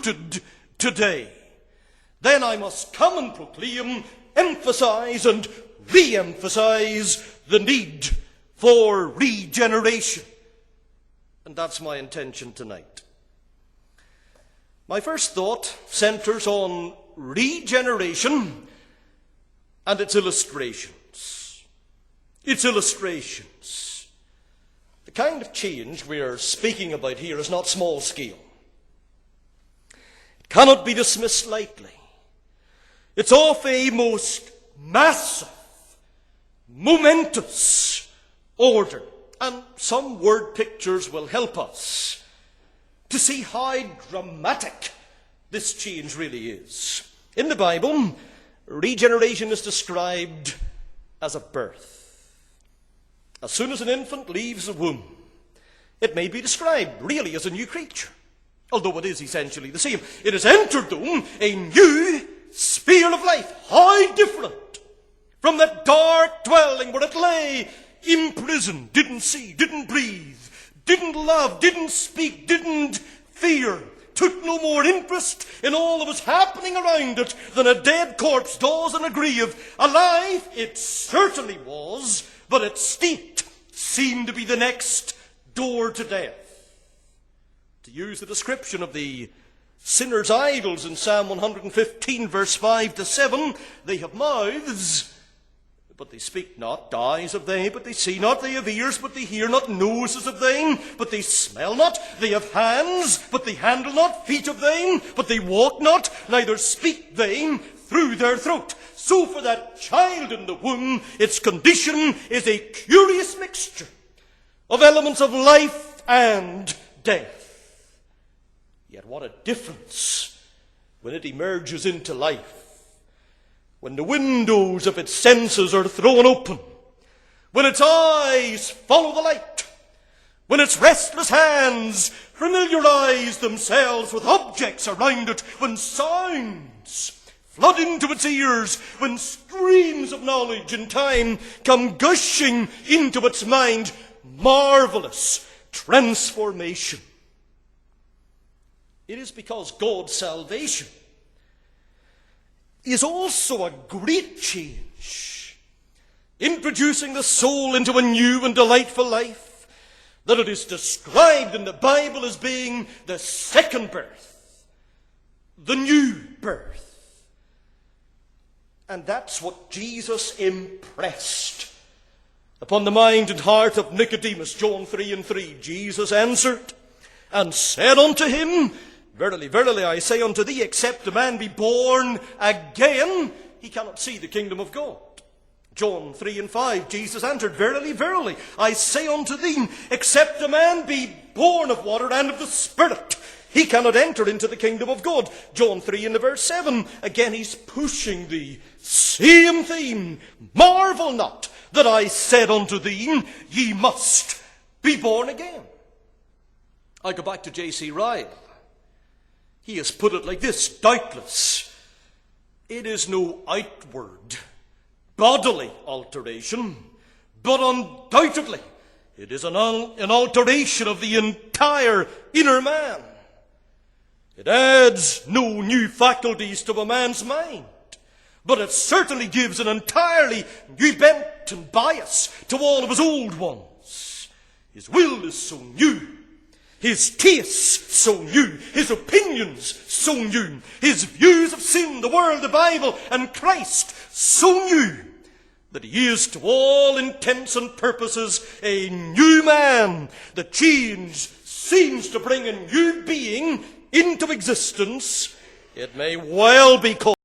suited today, then I must come and proclaim, emphasize and re-emphasize the need for regeneration. And that's my intention tonight. My first thought centers on regeneration and its illustrations. Its illustrations. The kind of change we are speaking about here is not small scale. It cannot be dismissed lightly. It's of a most massive, momentous order. And some word pictures will help us to see how dramatic this change really is. In the Bible, regeneration is described as a birth. As soon as an infant leaves the womb, it may be described really as a new creature, although it is essentially the same. It has entered, though, a new sphere of life. How different from that dark dwelling where it lay imprisoned, didn't see, didn't breathe, didn't love, didn't speak, didn't fear, took no more interest in all that was happening around it than a dead corpse does in a grave. Alive it certainly was, but its state seemed to be the next door to death. To use the description of the sinner's idols in Psalm 115, verse 5 to 7, they have mouths, but they speak not. Eyes have they, but they see not. They have ears, but they hear not. Noses have they, but they smell not. They have hands, but they handle not. Feet have they, but they walk not. Neither speak they through their throat. So for that child in the womb, its condition is a curious mixture of elements of life and death. Yet what a difference when it emerges into life. When the windows of its senses are thrown open, when its eyes follow the light, when its restless hands familiarize themselves with objects around it, when sounds flood into its ears, when streams of knowledge and time come gushing into its mind, marvelous transformation. It is because God's salvation is also a great change, introducing the soul into a new and delightful life, that it is described in the Bible as being the second birth, the new birth. And that's what Jesus impressed upon the mind and heart of Nicodemus. John 3 and 3. Jesus answered and said unto him, Verily, verily, I say unto thee, except a man be born again, he cannot see the kingdom of God. John 3 and 5, Jesus answered, Verily, verily, I say unto thee, except a man be born of water and of the Spirit, he cannot enter into the kingdom of God. John 3 and verse 7, again he's pushing the same theme. Marvel not that I said unto thee, ye must be born again. I go back to J.C. Ryle. He has put it like this: doubtless, it is no outward, bodily alteration, but undoubtedly it is an alteration of the entire inner man. It adds no new faculties to a man's mind, but it certainly gives an entirely new bent and bias to all of his old ones. His will is so new. His tastes so new, his opinions so new, his views of sin, the world, the Bible, and Christ so new, that he is to all intents and purposes a new man. The change seems to bring a new being into existence. It may well be called